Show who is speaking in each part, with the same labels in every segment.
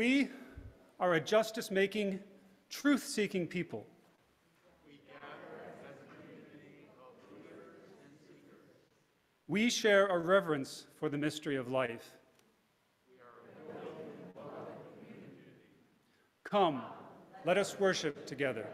Speaker 1: We are a justice-making, truth-seeking people.
Speaker 2: We gather as a community of leaders and seekers.
Speaker 1: We share a reverence for the mystery of life.
Speaker 2: We are building one community.
Speaker 1: Come, let us worship together.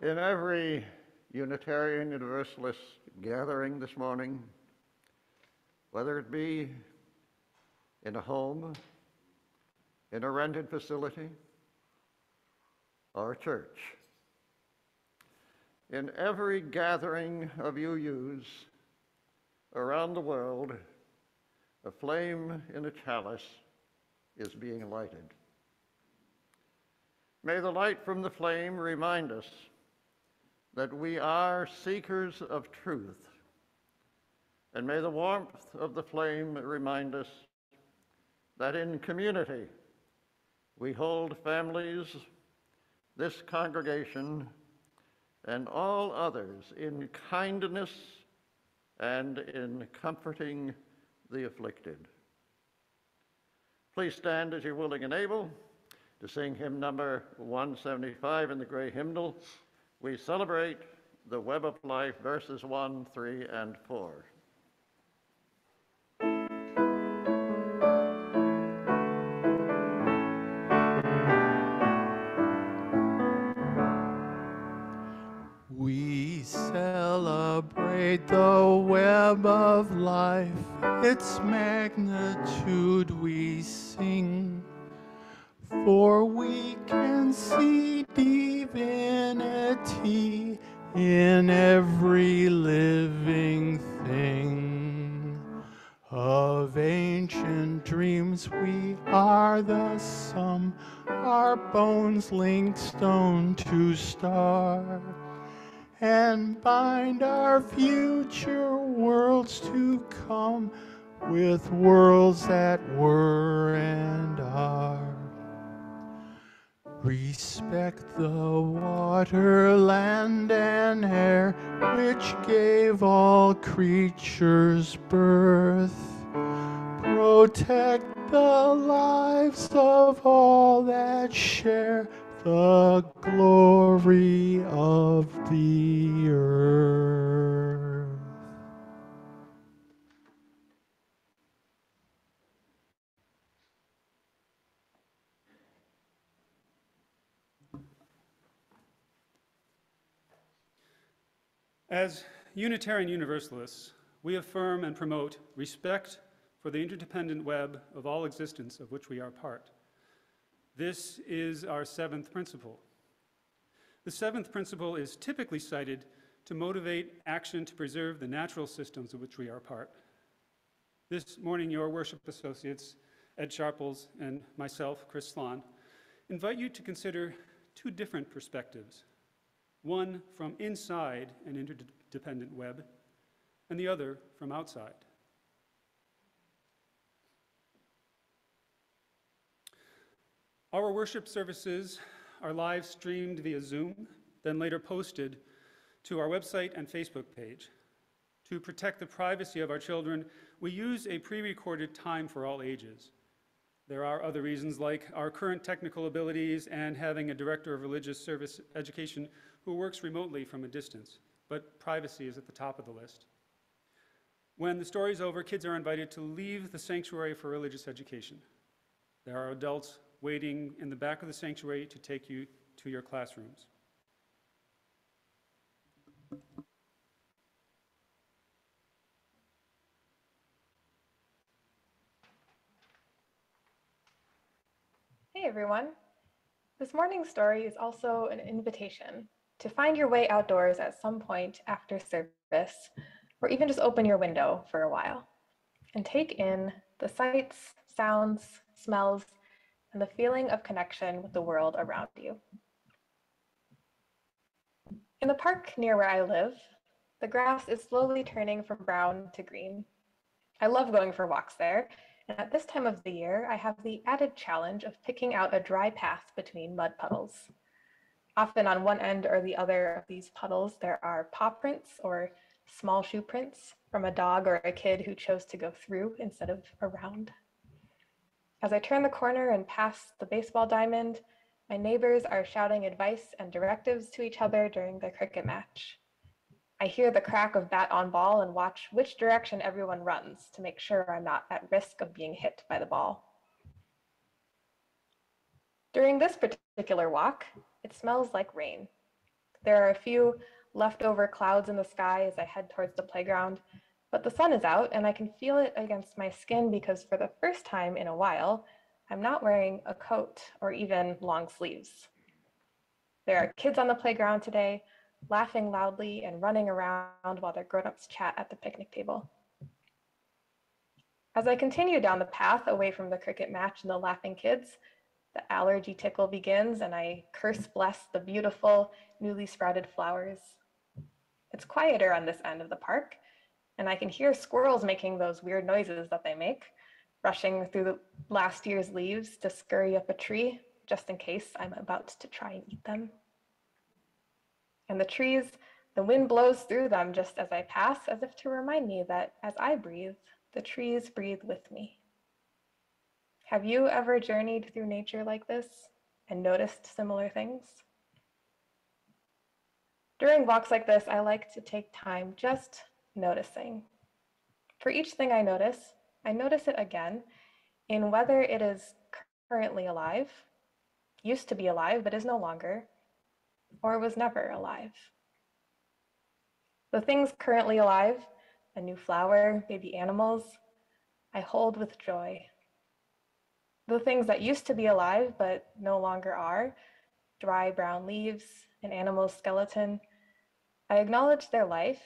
Speaker 3: In every Unitarian Universalist gathering this morning, whether it be in a home, in a rented facility, or a church, in every gathering of UUs around the world, a flame in a chalice is being lighted. May the light from the flame remind us that we are seekers of truth, and may the warmth of the flame remind us that in community we hold families, this congregation, and all others in kindness and in comforting the afflicted. Please stand as you're willing and able to sing hymn number 175 in the gray hymnal. We celebrate the web of life, verses 1, 3, and 4.
Speaker 4: We celebrate the web of life, its magnitude we sing. For we can see divinity in every living thing. Of ancient dreams we are the sum, our bones linked stone to star, and bind our future worlds to come with worlds that were and are. Respect the water, land, and air, which gave all creatures birth. Protect the lives of all that share the glory of the earth.
Speaker 1: As Unitarian Universalists, we affirm and promote respect for the interdependent web of all existence of which we are part. This is our seventh principle. The seventh principle is typically cited to motivate action to preserve the natural systems of which we are part. This morning, your worship associates, Ed Sharples and myself, Chris Sloan, invite you to consider two different perspectives. One from inside an interdependent web, and the other from outside. Our worship services are live streamed via Zoom, then later posted to our website and Facebook page. To protect the privacy of our children, we use a pre-recorded time for all ages. There are other reasons, like our current technical abilities and having a director of religious service education who works remotely from a distance, but privacy is at the top of the list. When the story's over, kids are invited to leave the sanctuary for religious education. There are adults waiting in the back of the sanctuary to take you to your classrooms.
Speaker 5: Hey everyone. This morning's story is also an invitation to find your way outdoors at some point after service, or even just open your window for a while and take in the sights, sounds, smells, and the feeling of connection with the world around you. In the park near where I live, the grass is slowly turning from brown to green. I love going for walks there, and at this time of the year, I have the added challenge of picking out a dry path between mud puddles. Often on one end or the other of these puddles, there are paw prints or small shoe prints from a dog or a kid who chose to go through instead of around. As I turn the corner and pass the baseball diamond, my neighbors are shouting advice and directives to each other during the cricket match. I hear the crack of bat on ball and watch which direction everyone runs to make sure I'm not at risk of being hit by the ball. During this particular walk, it smells like rain. There are a few leftover clouds in the sky as I head towards the playground, but the sun is out and I can feel it against my skin because for the first time in a while, I'm not wearing a coat or even long sleeves. There are kids on the playground today, laughing loudly and running around while their grown-ups chat at the picnic table. As I continue down the path away from the cricket match and the laughing kids, the allergy tickle begins and I curse bless the beautiful, newly sprouted flowers. It's quieter on this end of the park, and I can hear squirrels making those weird noises that they make, rushing through the last year's leaves to scurry up a tree, just in case I'm about to try and eat them. And the trees, the wind blows through them just as I pass, as if to remind me that as I breathe, the trees breathe with me. Have you ever journeyed through nature like this and noticed similar things? During walks like this, I like to take time just noticing. For each thing I notice it again in whether it is currently alive, used to be alive but is no longer, or was never alive. The things currently alive, a new flower, baby animals, I hold with joy. The things that used to be alive but no longer are, dry brown leaves, an animal's skeleton, I acknowledge their life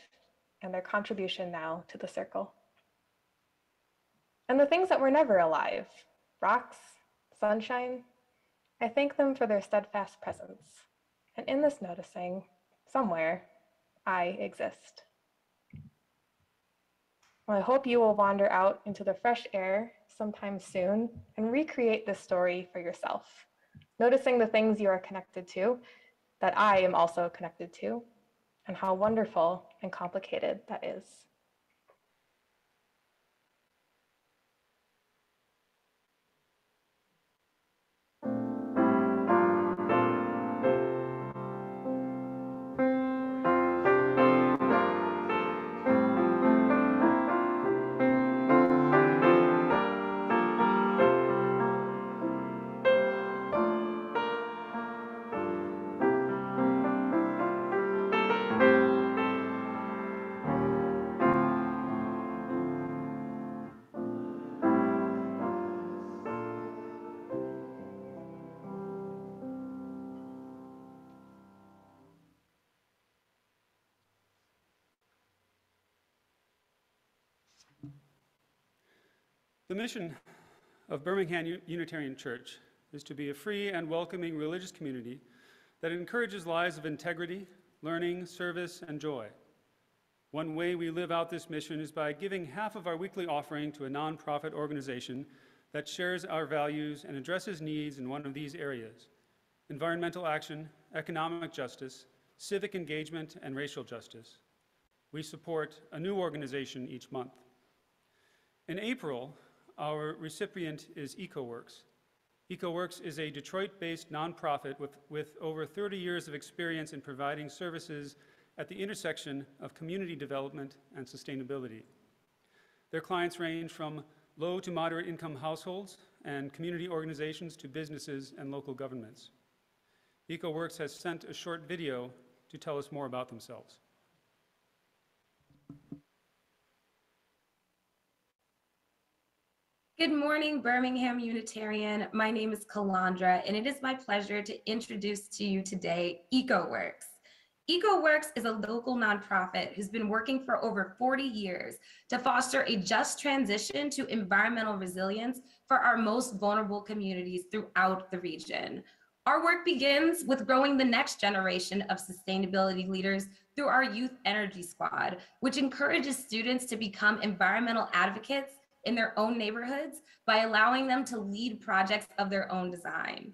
Speaker 5: and their contribution now to the circle. And the things that were never alive, rocks, sunshine, I thank them for their steadfast presence. And in this noticing, somewhere, I exist. Well, I hope you will wander out into the fresh air sometime soon and recreate this story for yourself, noticing the things you are connected to, that I am also connected to, and how wonderful and complicated that is.
Speaker 1: The mission of Birmingham Unitarian Church is to be a free and welcoming religious community that encourages lives of integrity, learning, service, and joy. One way we live out this mission is by giving half of our weekly offering to a nonprofit organization that shares our values and addresses needs in one of these areas: environmental action, economic justice, civic engagement, and racial justice. we support a new organization each month. In April, our recipient is EcoWorks. EcoWorks is a Detroit-based nonprofit with over 30 years of experience in providing services at the intersection of community development and sustainability. Their clients range from low to moderate income households and community organizations to businesses and local governments. EcoWorks has sent a short video to tell us more about themselves.
Speaker 6: Good morning, Birmingham Unitarian. My name is Calandra, and it is my pleasure to introduce to you today EcoWorks. EcoWorks is a local nonprofit who's been working for over 40 years to foster a just transition to environmental resilience for our most vulnerable communities throughout the region. Our work begins with growing the next generation of sustainability leaders through our Youth Energy Squad, which encourages students to become environmental advocates in their own neighborhoods by allowing them to lead projects of their own design.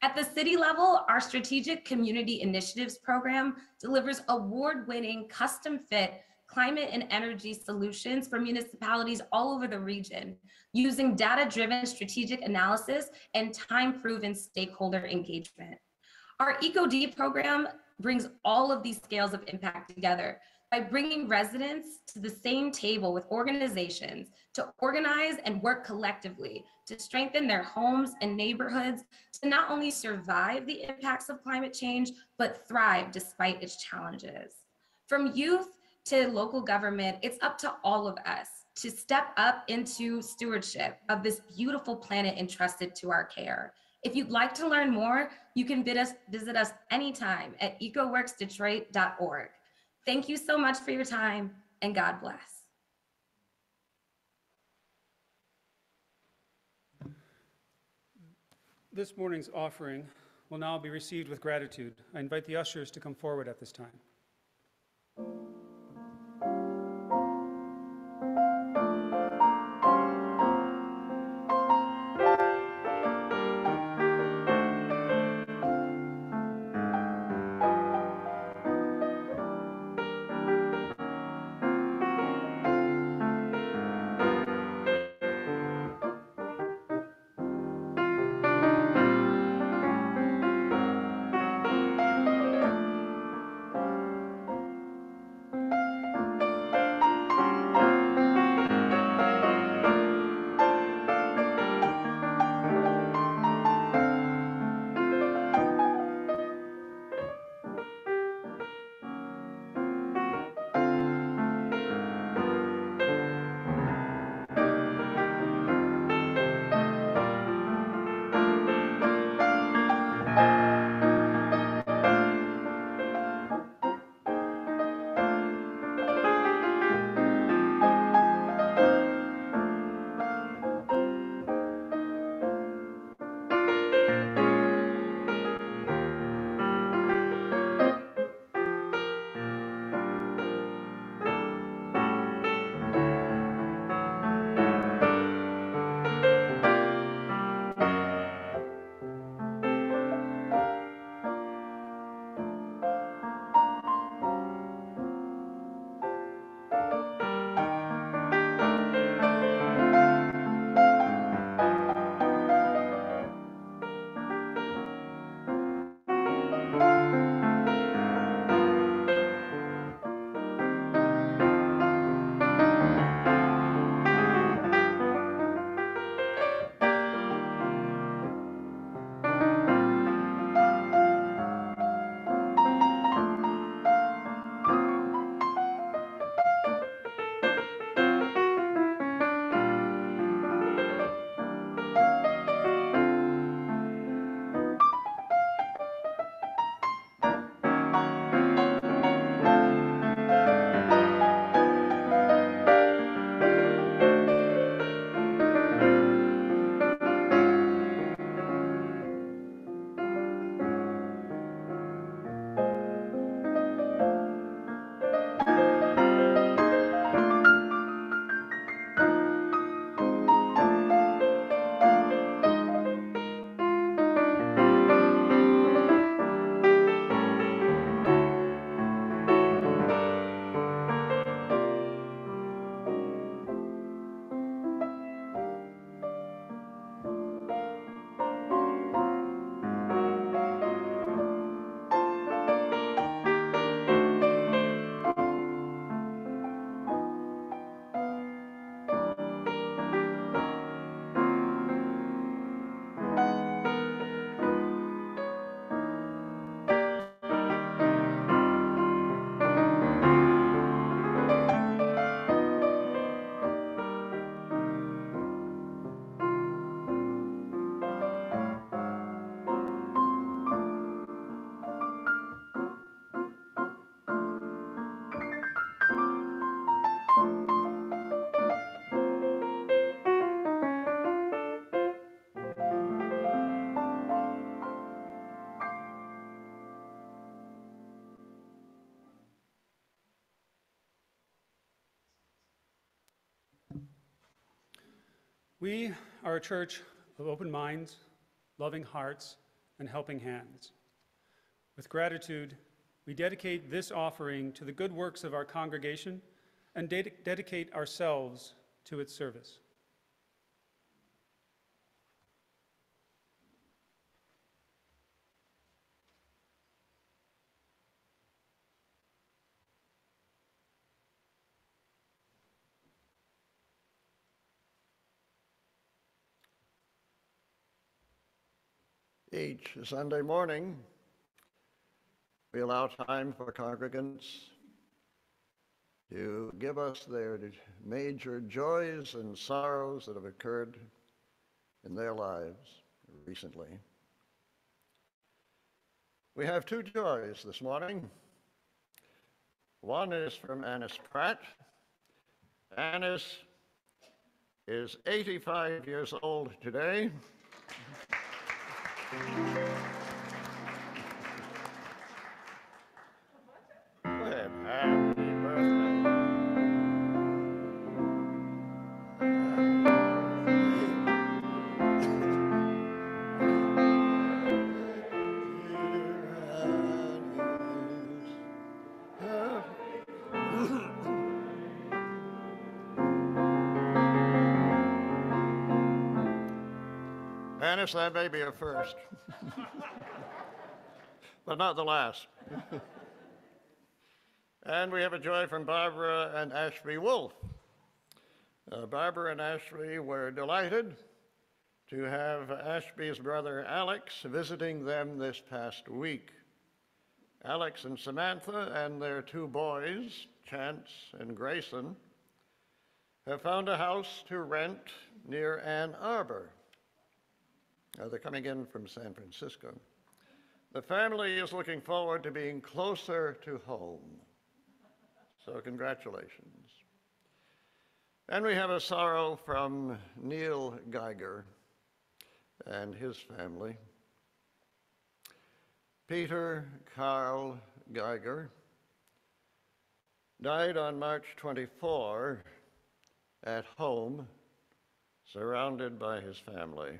Speaker 6: At the city level, our Strategic Community Initiatives program delivers award-winning, custom-fit climate and energy solutions for municipalities all over the region, using data-driven strategic analysis and time-proven stakeholder engagement. Our EcoD program brings all of these scales of impact together by bringing residents to the same table with organizations to organize and work collectively to strengthen their homes and neighborhoods to not only survive the impacts of climate change, but thrive despite its challenges. From youth to local government, it's up to all of us to step up into stewardship of this beautiful planet entrusted to our care. If you'd like to learn more, you can visit us anytime at ecoworksdetroit.org. Thank you so much for your time, and God bless.
Speaker 1: This morning's offering will now be received with gratitude. I invite the ushers to come forward at this time. We are a church of open minds, loving hearts, and helping hands. With gratitude, we dedicate this offering to the good works of our congregation and dedicate ourselves to its service.
Speaker 3: Each Sunday morning, we allow time for congregants to give us their major joys and sorrows that have occurred in their lives recently. We have two joys this morning. One is from Annis Pratt. Annis is 85 years old today. Go ahead. Happy birthday. Annis, that may be a first, but not the last. And we have a joy from Barbara and Ashby Wolf. Barbara and Ashby were delighted to have Ashby's brother Alex visiting them this past week. Alex and Samantha and their two boys, Chance and Grayson, have found a house to rent near Ann Arbor. They're coming in from San Francisco. The family is looking forward to being closer to home. So congratulations. And we have a sorrow from Neil Geiger and his family. Peter Carl Geiger died on March 24 at home, surrounded by his family.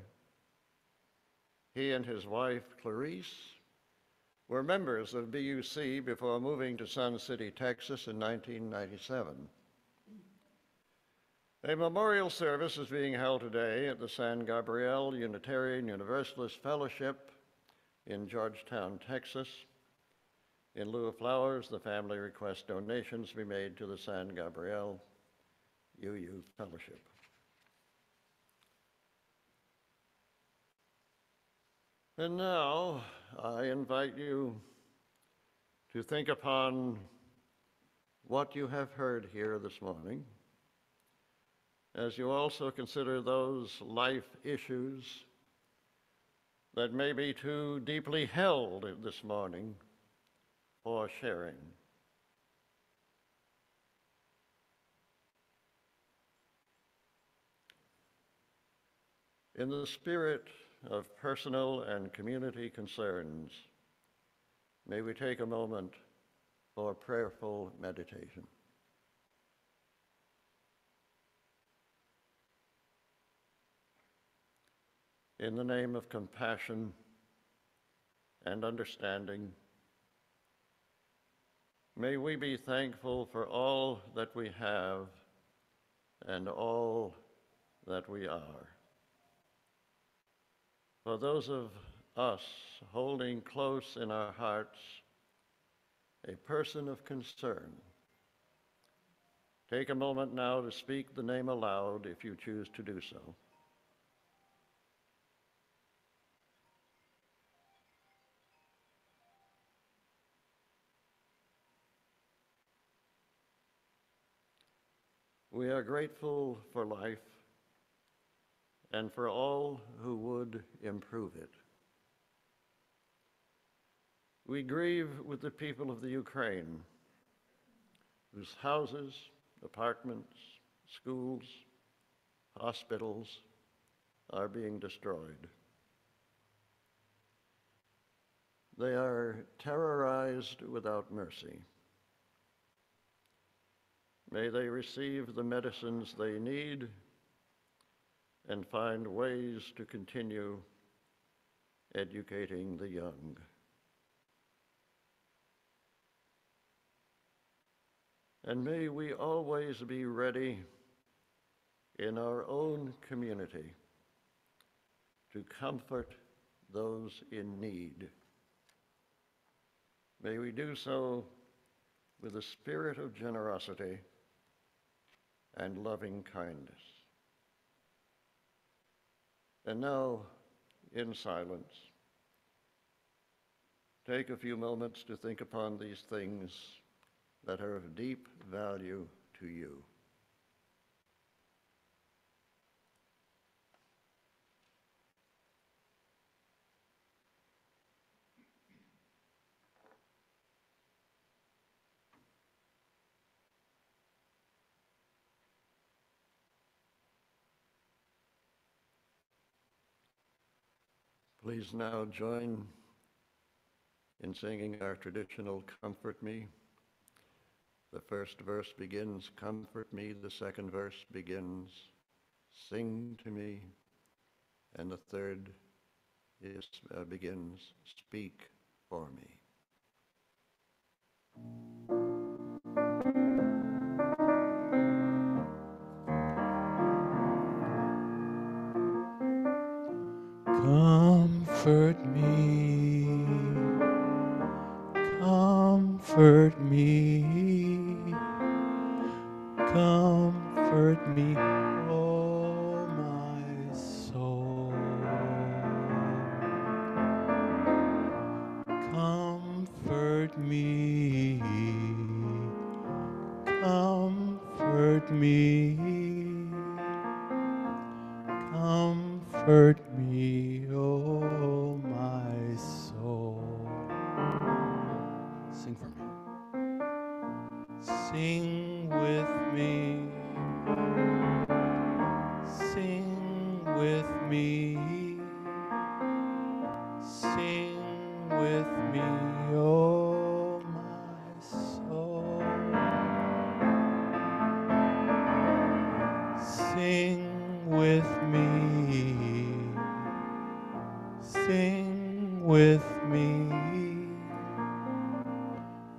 Speaker 3: He and his wife, Clarice, were members of BUC before moving to Sun City, Texas in 1997. A memorial service is being held today at the San Gabriel Unitarian Universalist Fellowship in Georgetown, Texas. In lieu of flowers, the family requests donations be made to the San Gabriel UU Fellowship. And now I invite you to think upon what you have heard here this morning, as you also consider those life issues that may be too deeply held this morning for sharing. In the spirit of personal and community concerns, may we take a moment for prayerful meditation. In the name of compassion and understanding, may we be thankful for all that we have and all that we are. For those of us holding close in our hearts a person of concern, take a moment now to speak the name aloud if you choose to do so. We are grateful for life and for all who would improve it. We grieve with the people of the Ukraine, whose houses, apartments, schools, hospitals are being destroyed. They are terrorized without mercy. May they receive the medicines they need and find ways to continue educating the young. And may we always be ready in our own community to comfort those in need. May we do so with a spirit of generosity and loving kindness. And now, in silence, take a few moments to think upon these things that are of deep value to you. Please now join in singing our traditional Comfort Me. The first verse begins, Comfort me. The second verse begins, Sing to me. And the third begins, Speak for me.
Speaker 4: Comfort me, comfort me, comfort me, oh my soul. Comfort me, comfort me, comfort me, oh my soul. Sing for me. Sing with me. Sing with me. Sing with me, oh my soul. Sing with me. Sing with me.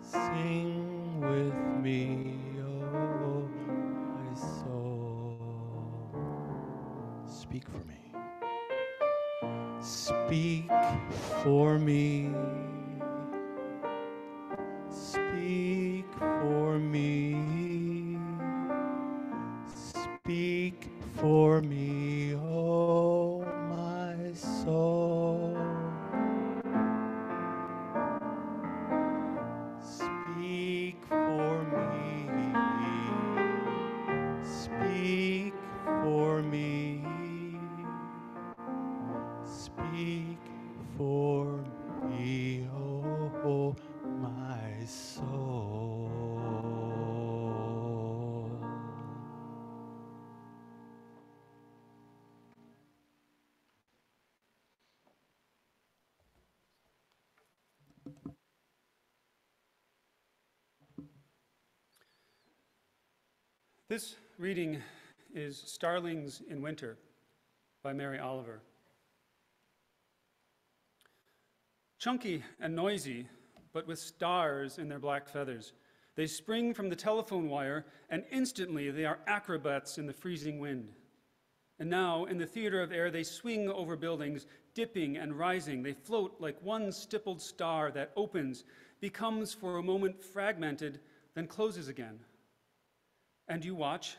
Speaker 4: Sing with me, oh my soul. Speak for me. Speak for me. Speak for me. Speak for me, oh my soul. Speak for me. Speak for me. Speak for me, oh my soul.
Speaker 1: This reading is Starlings in Winter by Mary Oliver. Chunky and noisy, but with stars in their black feathers, they spring from the telephone wire, and instantly they are acrobats in the freezing wind. And now, in the theater of air, they swing over buildings, dipping and rising. They float like one stippled star that opens, becomes for a moment fragmented, then closes again. And you watch,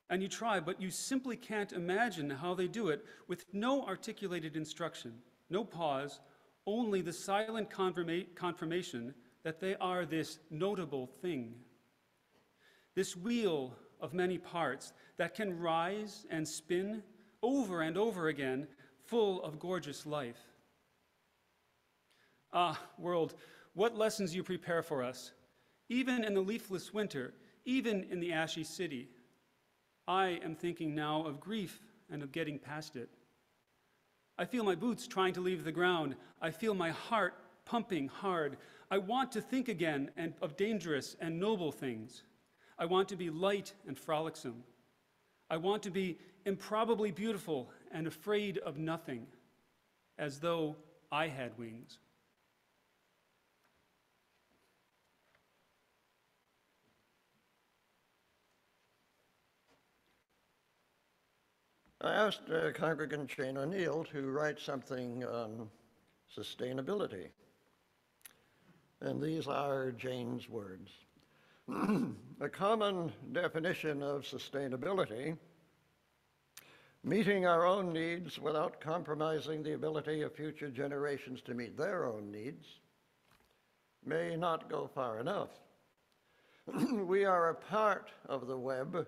Speaker 1: and you try, but you simply can't imagine how they do it with no articulated instruction, no pause, only the silent confirmation that they are this notable thing. This wheel of many parts that can rise and spin over and over again, full of gorgeous life. Ah, world, what lessons you prepare for us, even in the leafless winter, even in the ashy city. I am thinking now of grief and of getting past it. I feel my boots trying to leave the ground. I feel my heart pumping hard. I want to think again and of dangerous and noble things. I want to be light and frolicsome. I want to be improbably beautiful and afraid of nothing, as though I had wings.
Speaker 3: I asked congregant Shane O'Neill to write something on sustainability. And these are Jane's words. A common definition of sustainability, meeting our own needs without compromising the ability of future generations to meet their own needs, may not go far enough. We are a part of the web.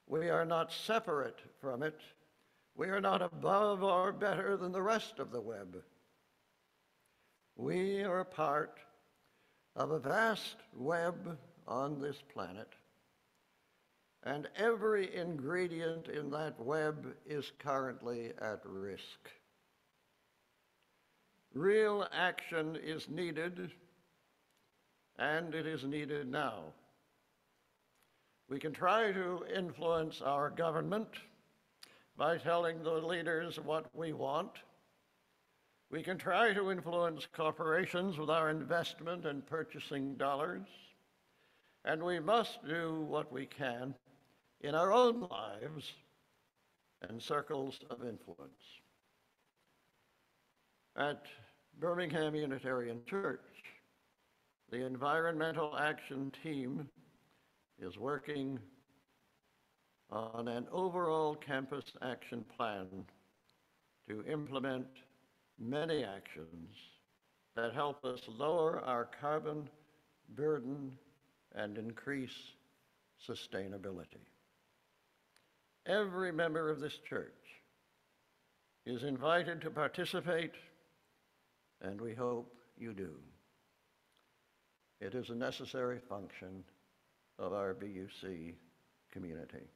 Speaker 3: We are not separate from it. We are not above or better than the rest of the web. We are part of a vast web on this planet, and every ingredient in that web is currently at risk. Real action is needed, and it is needed now. We can try to influence our government by telling the leaders what we want. We can try to influence corporations with our investment and purchasing dollars. And we must do what we can in our own lives and circles of influence. At Birmingham Unitarian Church, the Environmental Action Team is working on an overall campus action plan to implement many actions that help us lower our carbon burden and increase sustainability. Every member of this church is invited to participate, and we hope you do. It is a necessary function of our BUC community.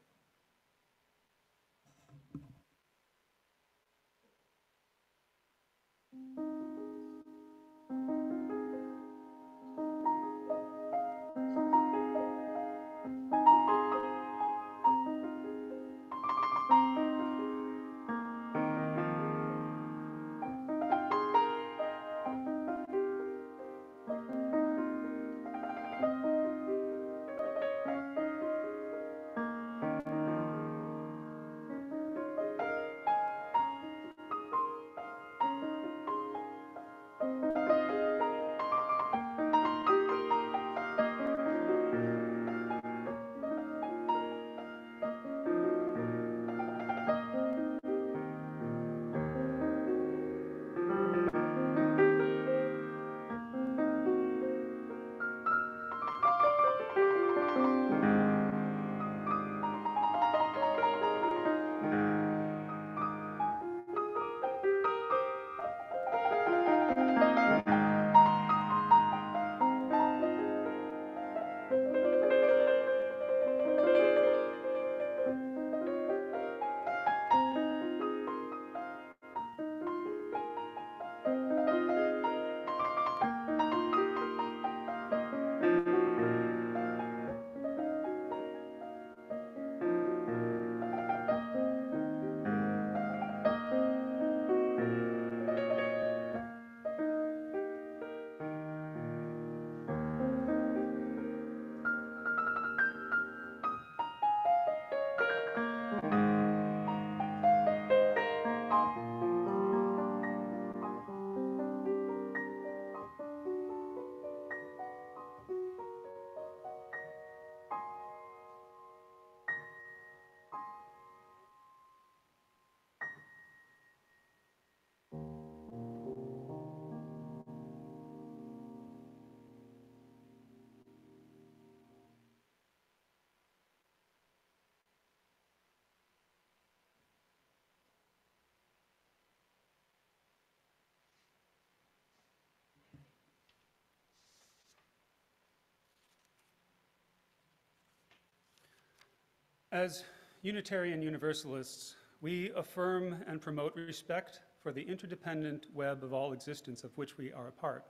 Speaker 1: As Unitarian Universalists, we affirm and promote respect for the interdependent web of all existence of which we are a part.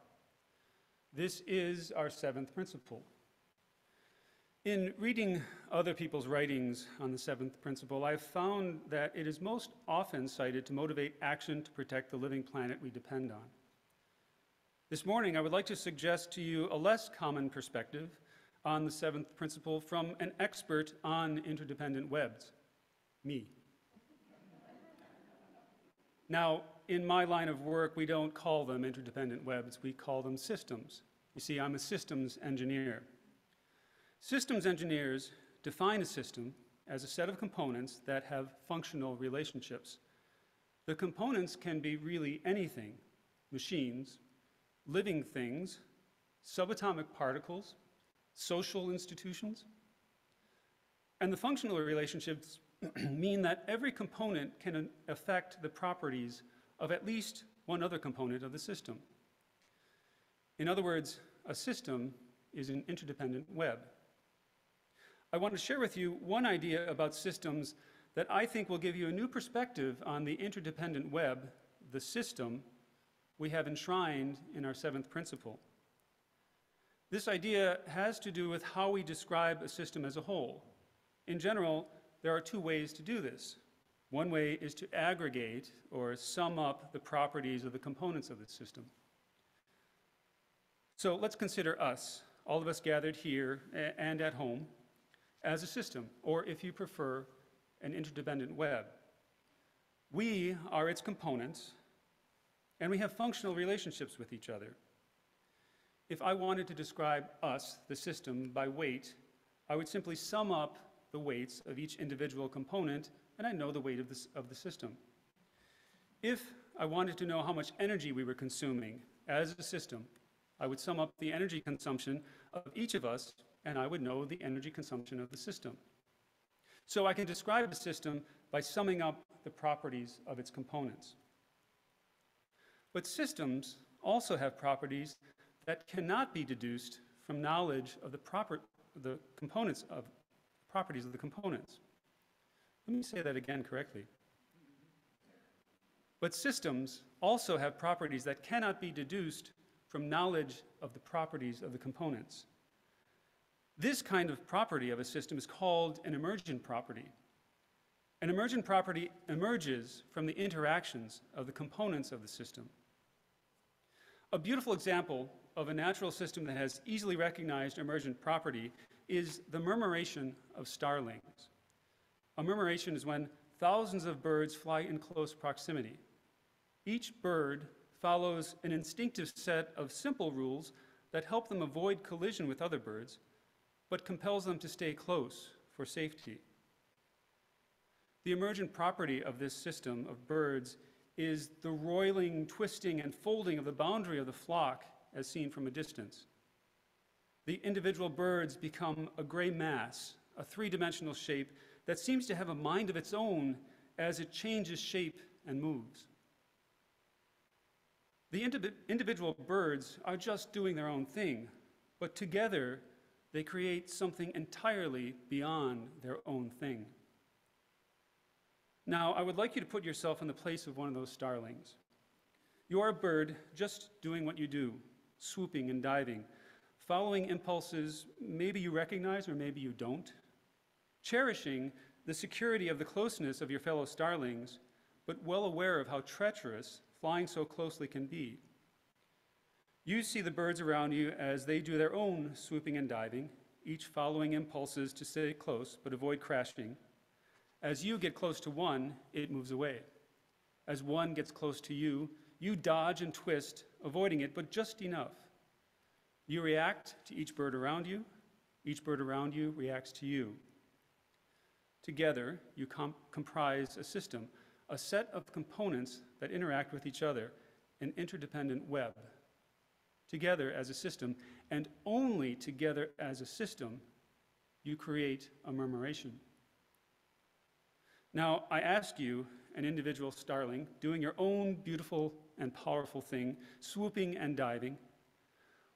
Speaker 1: This is our seventh principle. In reading other people's writings on the seventh principle, I've found that it is most often cited to motivate action to protect the living planet we depend on. This morning, I would like to suggest to you a less common perspective on the seventh principle from an expert on interdependent webs, me. Now, in my line of work, we don't call them interdependent webs, we call them systems. You see, I'm a systems engineer. Systems engineers define a system as a set of components that have functional relationships. The components can be really anything: machines, living things, subatomic particles, social institutions. And the functional relationships mean that every component can affect the properties of at least one other component of the system. In other words, a system is an interdependent web. I want to share with you one idea about systems that I think will give you a new perspective on the interdependent web, the system we have enshrined in our seventh principle. This idea has to do with how we describe a system as a whole. In general, there are two ways to do this. One way is to aggregate or sum up the properties of the components of the system. So let's consider us, all of us gathered here and at home, as a system, or if you prefer, an interdependent web. We are its components, and we have functional relationships with each other. If I wanted to describe us, the system, by weight, I would simply sum up the weights of each individual component, and I know the weight of the system. If I wanted to know how much energy we were consuming as a system, I would sum up the energy consumption of each of us, and I would know the energy consumption of the system. So I can describe the system by summing up the properties of its components. But systems also have properties that cannot be deduced from knowledge of the properties of the components. Let me say that again correctly. But systems also have properties that cannot be deduced from knowledge of the properties of the components. This kind of property of a system is called an emergent property. An emergent property emerges from the interactions of the components of the system. A beautiful example of a natural system that has easily recognized emergent property is the murmuration of starlings. A murmuration is when thousands of birds fly in close proximity. Each bird follows an instinctive set of simple rules that help them avoid collision with other birds, but compels them to stay close for safety. The emergent property of this system of birds is the roiling, twisting, and folding of the boundary of the flock as seen from a distance. The individual birds become a gray mass, a three-dimensional shape that seems to have a mind of its own as it changes shape and moves. The individual birds are just doing their own thing, but together they create something entirely beyond their own thing. Now, I would like you to put yourself in the place of one of those starlings. You are a bird just doing what you do, swooping and diving, following impulses maybe you recognize or maybe you don't, cherishing the security of the closeness of your fellow starlings, but well aware of how treacherous flying so closely can be. You see the birds around you as they do their own swooping and diving, each following impulses to stay close but avoid crashing. As you get close to one, it moves away. As one gets close to you, you dodge and twist, avoiding it, but just enough. You react to each bird around you reacts to you. Together, you comprise a system, a set of components that interact with each other, an interdependent web. Together as a system, and only together as a system, you create a murmuration. Now, I ask you, an individual starling, doing your own beautiful and powerful thing, swooping and diving,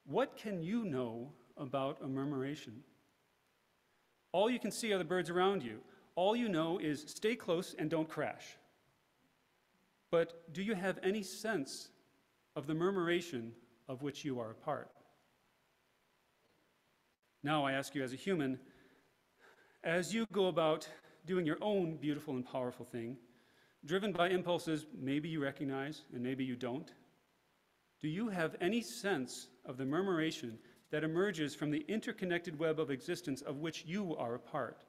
Speaker 1: what can you know about a murmuration? All you can see are the birds around you. All you know is stay close and don't crash. But do you have any sense of the murmuration of which you are a part? Now I ask you as a human, As you go about doing your own beautiful and powerful thing, driven by impulses maybe you recognize and maybe you don't, do you have any sense of the murmuration that emerges from the interconnected web of existence of which you are a part?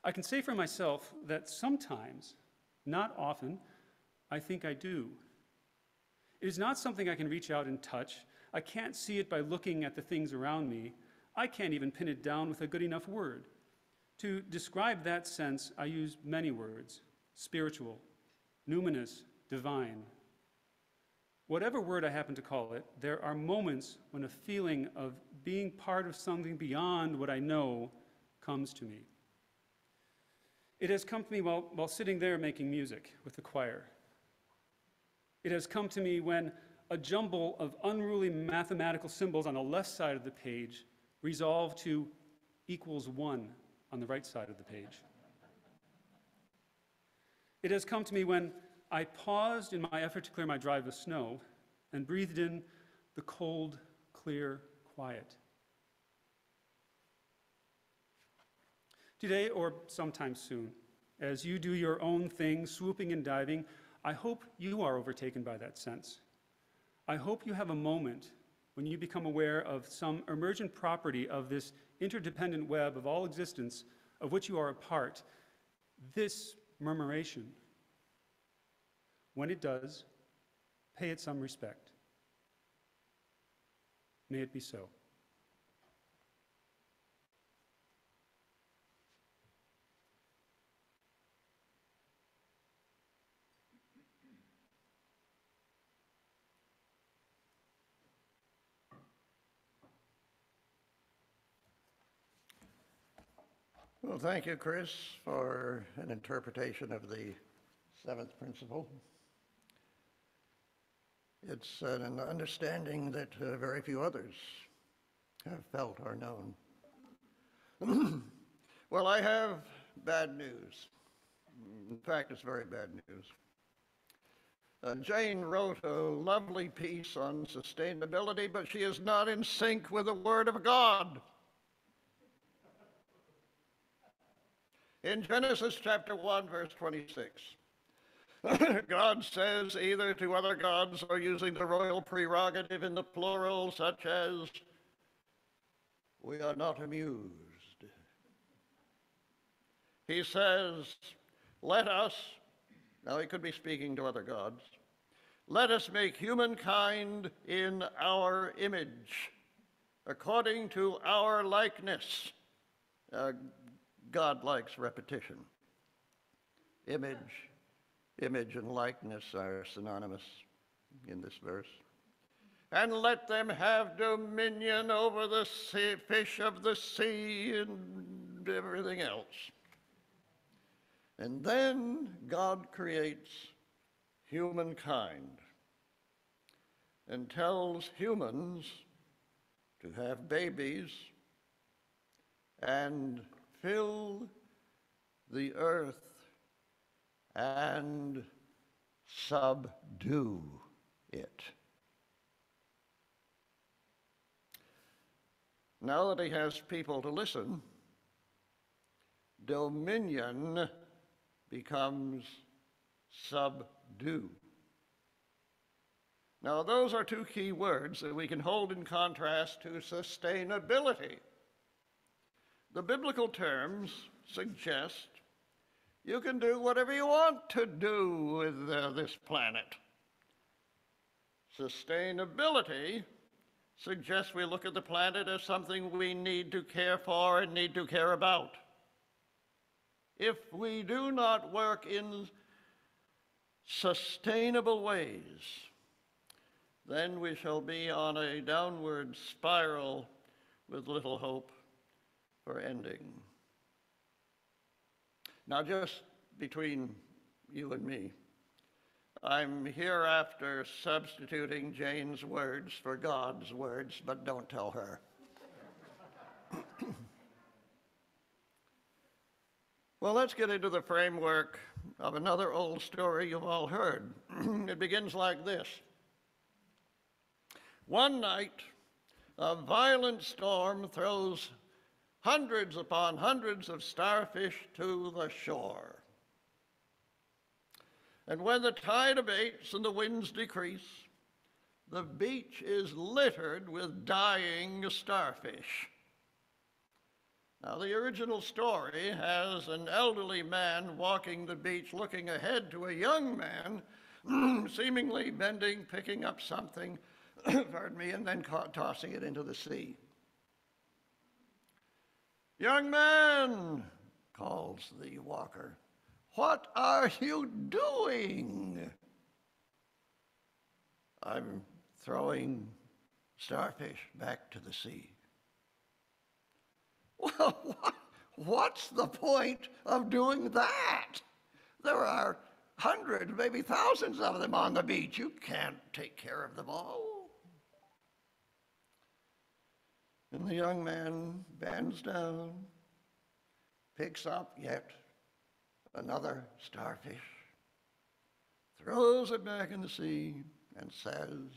Speaker 1: I can say for myself that sometimes, not often, I think I do. It is not something I can reach out and touch. I can't see it by looking at the things around me. I can't even pin it down with a good enough word. To describe that sense, I use many words: spiritual, numinous, divine. Whatever word I happen to call it, there are moments when a feeling of being part of something beyond what I know comes to me. It has come to me while sitting there making music with the choir. It has come to me when a jumble of unruly mathematical symbols on the left side of the page resolve to equals 1 on the right side of the page. It has come to me when I paused in my effort to clear my drive of snow and breathed in the cold, clear quiet. Today, or sometime soon, as you do your own thing, swooping and diving, I hope you are overtaken by that sense. I hope you have a moment when you become aware of some emergent property of this interdependent web of all existence of which you are a part, this murmuration. When it does, pay it some respect. May it be so.
Speaker 3: Well, thank you, Chris, for an interpretation of the seventh principle. It's an understanding that very few others have felt or known. Well, I have bad news. In fact, it's very bad news. Jane wrote a lovely piece on sustainability, but she is not in sync with the Word of God. In Genesis chapter 1, verse 26, God says either to other gods or using the royal prerogative in the plural, such as, "We are not amused." He says, "Let us," now he could be speaking to other gods, "let us make humankind in our image, according to our likeness." God likes repetition. Image and likeness are synonymous in this verse. "And let them have dominion over the fish of the sea and everything else." And then God creates humankind and tells humans to have babies and fill the earth and subdue it. Now that he has people to listen, dominion becomes subdue. Now, those are two key words that we can hold in contrast to sustainability. The biblical terms suggest you can do whatever you want to do with this planet. Sustainability suggests we look at the planet as something we need to care for and need to care about. If we do not work in sustainable ways, then we shall be on a downward spiral with little hope for ending. Now, just between you and me, I'm hereafter substituting Jane's words for God's words, but don't tell her. Well, let's get into the framework of another old story you've all heard. It begins like this. One night, a violent storm throws hundreds upon hundreds of starfish to the shore. And when the tide abates and the winds decrease, the beach is littered with dying starfish. Now, the original story has an elderly man walking the beach looking ahead to a young man seemingly bending, picking up something, pardon me, and then tossing it into the sea. "Young man," calls the walker, "what are you doing?" "I'm throwing starfish back to the sea." "Well, what's the point of doing that? There are hundreds, maybe thousands of them on the beach. You can't take care of them all." And the young man bends down, picks up yet another starfish, throws it back in the sea, and says,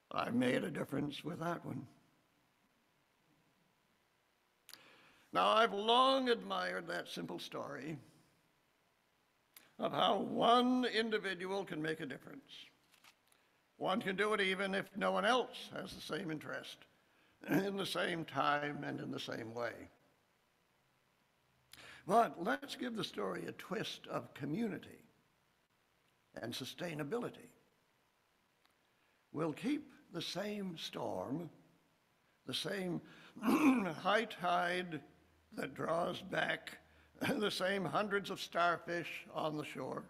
Speaker 3: "I made a difference with that one." Now, I've long admired that simple story of how one individual can make a difference. One can do it even if no one else has the same interest, in the same time, and in the same way. But let's give the story a twist of community and sustainability. We'll keep the same storm, the same high tide that draws back the same hundreds of starfish on the shore.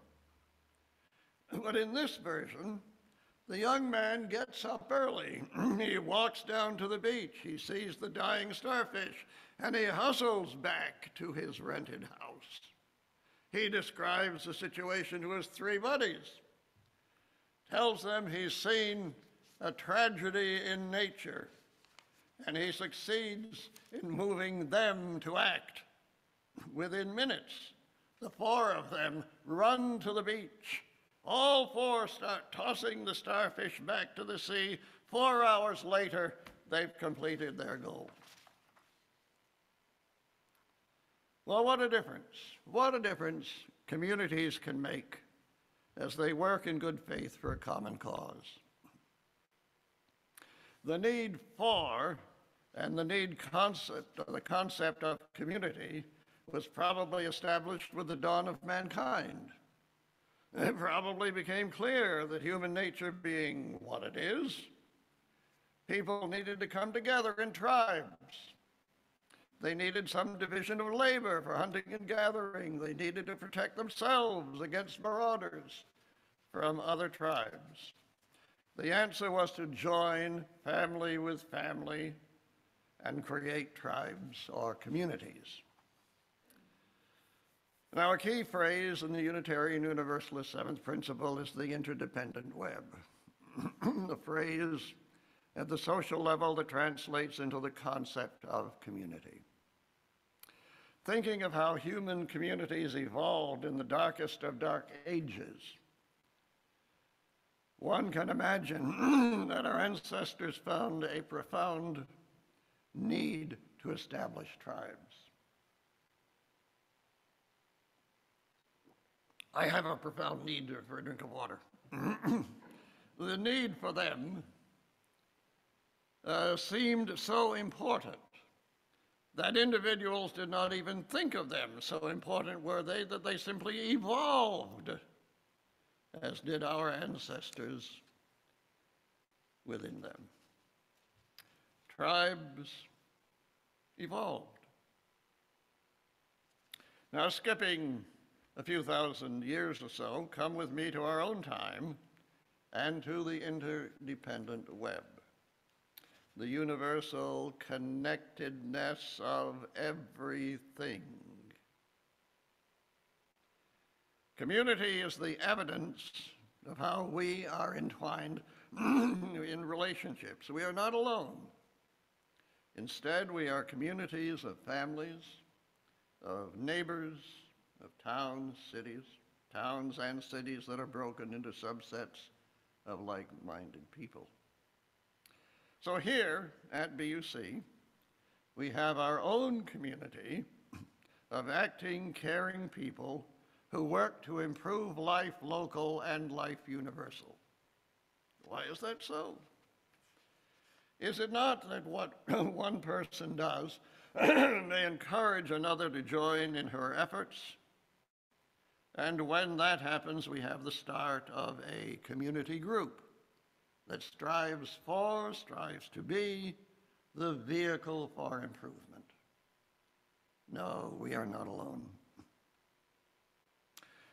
Speaker 3: But in this version, the young man gets up early. He walks down to the beach. He sees the dying starfish, and he hustles back to his rented house. He describes the situation to his three buddies, tells them he's seen a tragedy in nature, and he succeeds in moving them to act. Within minutes, the four of them run to the beach. All four start tossing the starfish back to the sea. 4 hours later, they've completed their goal. Well, what a difference. What a difference communities can make as they work in good faith for a common cause. The need for and the concept of community was probably established with the dawn of mankind. It probably became clear that human nature being what it is, people needed to come together in tribes. They needed some division of labor for hunting and gathering. They needed to protect themselves against marauders from other tribes. The answer was to join family with family and create tribes or communities. Now, a key phrase in the Unitarian Universalist seventh principle is the interdependent web. The phrase at the social level that translates into the concept of community. Thinking of how human communities evolved in the darkest of dark ages, one can imagine that our ancestors found a profound need to establish tribes. I have a profound need for a drink of water. The need for them seemed so important that individuals did not even think of them. So important were they that they simply evolved, as did our ancestors within them. Tribes evolved. Now, skipping a few thousand years or so, come with me to our own time and to the interdependent web, the universal connectedness of everything. Community is the evidence of how we are entwined in relationships. We are not alone. Instead, we are communities of families, of neighbors, of towns and cities that are broken into subsets of like-minded people. So here at BUC, we have our own community of acting, caring people who work to improve life local and life universal. Why is that so? Is it not that what one person does may encourage another to join in her efforts? And when that happens, we have the start of a community group that strives to be the vehicle for improvement. No, we are not alone.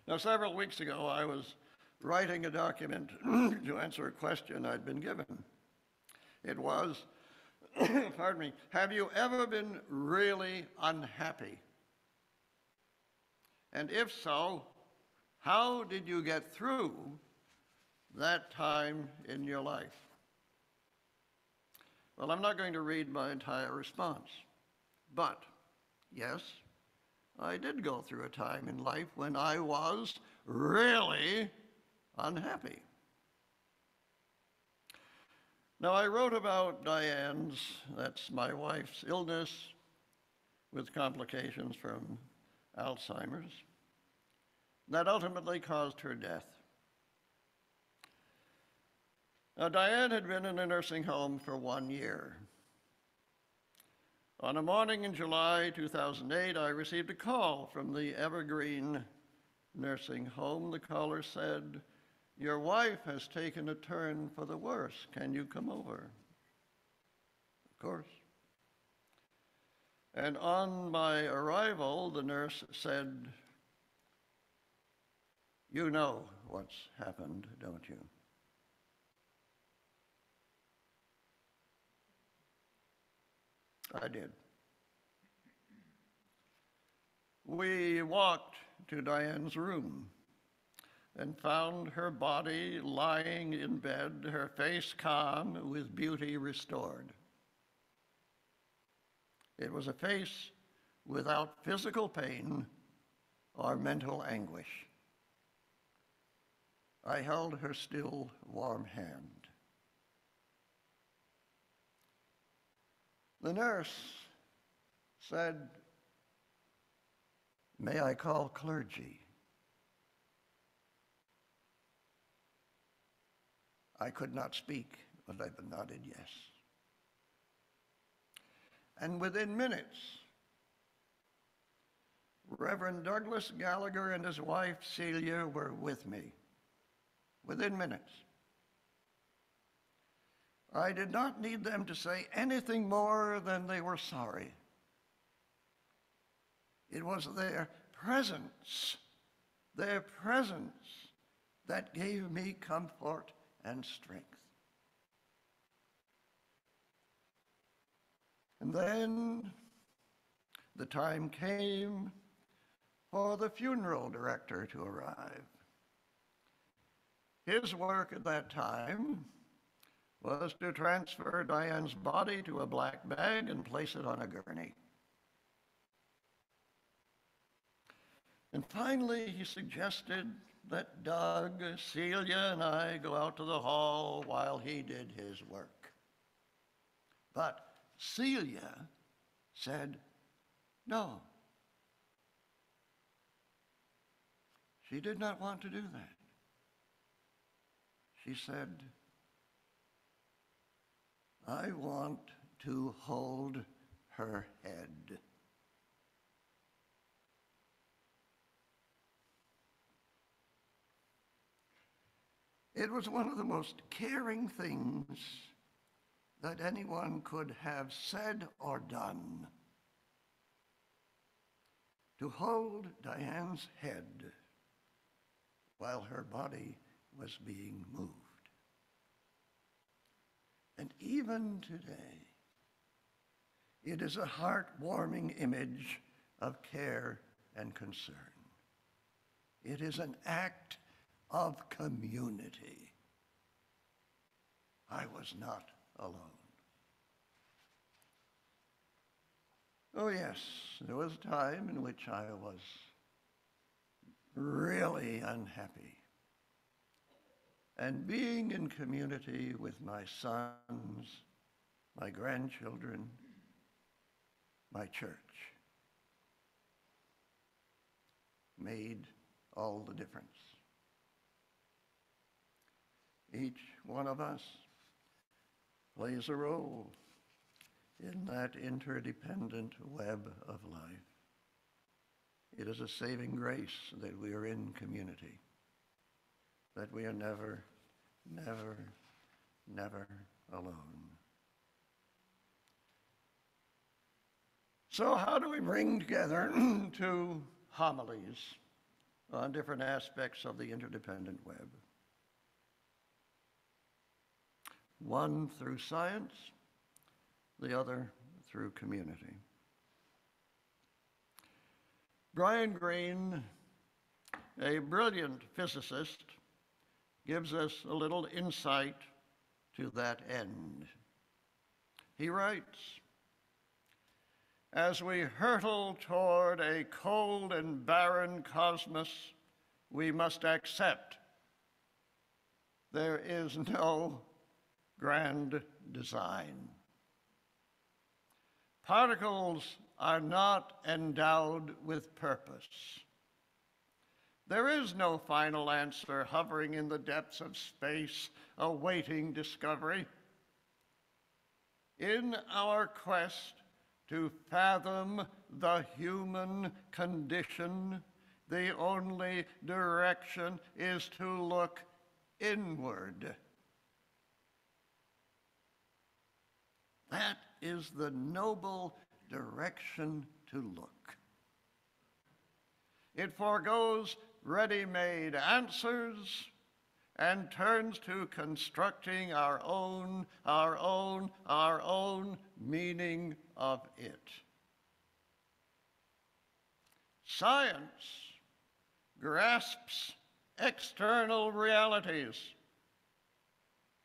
Speaker 3: Now, several weeks ago, I was writing a document to answer a question I'd been given. It was, pardon me, have you ever been really unhappy? And if so, how did you get through that time in your life? Well, I'm not going to read my entire response, but yes, I did go through a time in life when I was really unhappy. Now, I wrote about Diane's, that's my wife's, illness with complications from Alzheimer's that ultimately caused her death. Now, Diane had been in a nursing home for 1 year. On a morning in July 2008, I received a call from the Evergreen nursing home. The caller said, "Your wife has taken a turn for the worse. Can you come over?" Of course. And on my arrival, the nurse said, "You know what's happened, don't you?" I did. We walked to Diane's room and found her body lying in bed, her face calm, with beauty restored. It was a face without physical pain or mental anguish. I held her still, warm hand. The nurse said, "May I call clergy?" I could not speak, but I nodded yes. And within minutes, Reverend Douglas Gallagher and his wife Celia were with me. Within minutes. I did not need them to say anything more than they were sorry. It was their presence that gave me comfort and strength. And then the time came for the funeral director to arrive. His work at that time was to transfer Diane's body to a black bag and place it on a gurney. And finally, he suggested that Doug, Celia, and I go out to the hall while he did his work. But Celia said no. She did not want to do that. She said, "I want to hold her head." It was one of the most caring things that anyone could have said or done, to hold Diane's head while her body was being moved. And even today, it is a heartwarming image of care and concern. It is an act of community. I was not alone. Oh yes, there was a time in which I was really unhappy. And being in community with my sons, my grandchildren, my church made all the difference. Each one of us plays a role in that interdependent web of life. It is a saving grace that we are in community, that we are never, never, never alone. So how do we bring together two homilies on different aspects of the interdependent web? One through science, the other through community. Brian Greene, a brilliant physicist, gives us a little insight to that end. He writes, "As we hurtle toward a cold and barren cosmos, we must accept there is no grand design. Particles are not endowed with purpose. There is no final answer hovering in the depths of space, awaiting discovery. In our quest to fathom the human condition, the only direction is to look inward." That is the noble direction to look. It forgoes ready-made answers and turns to constructing our own meaning of it. Science grasps external realities,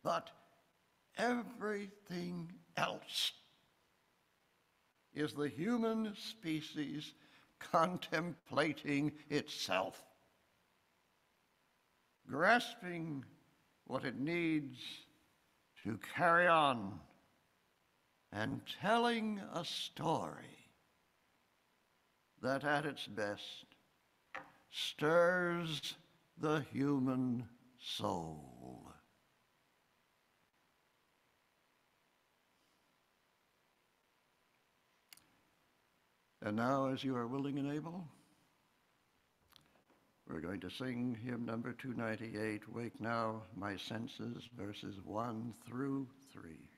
Speaker 3: but everything else is the human species contemplating itself, grasping what it needs to carry on, and telling a story that at its best stirs the human soul. And now, as you are willing and able, we're going to sing hymn number 298, "Wake Now My Senses," verses 1 through 3.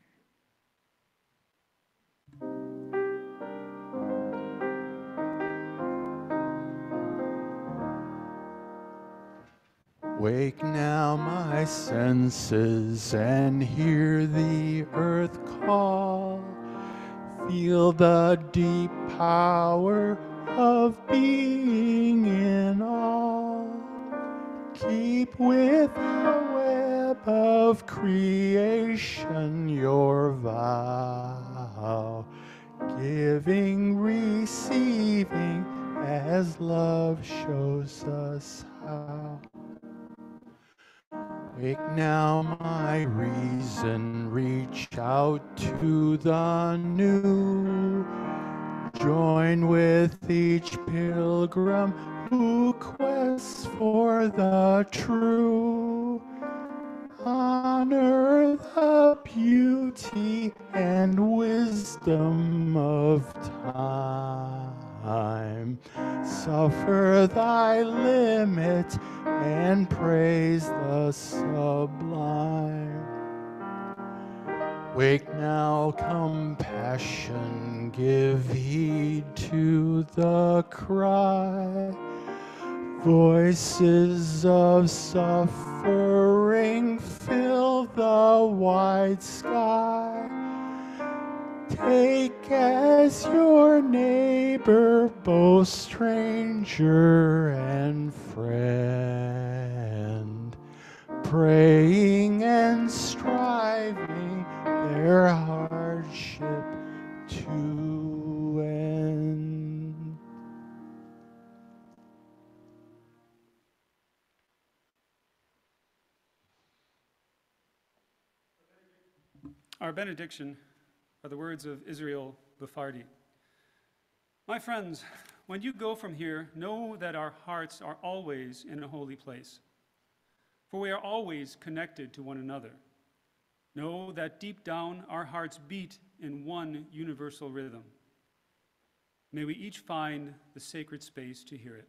Speaker 4: Wake now my senses and hear the earth call. Feel the deep power of being in all. Keep with the web of creation your vow, giving, receiving as love shows us how. Wake now my reason, reach out to the new. Join with each pilgrim who quests for the true. Honor the beauty and wisdom of time. Suffer thy limit and praise the sublime. Wake now, compassion, give heed to the cry. Voices of suffering fill the wide sky. Take as your neighbor both stranger and friend, praying and striving their hardship to end.
Speaker 1: Our benediction are the words of Israel Bufardi. My friends, when you go from here, know that our hearts are always in a holy place, for we are always connected to one another. Know that deep down our hearts beat in one universal rhythm. May we each find the sacred space to hear it.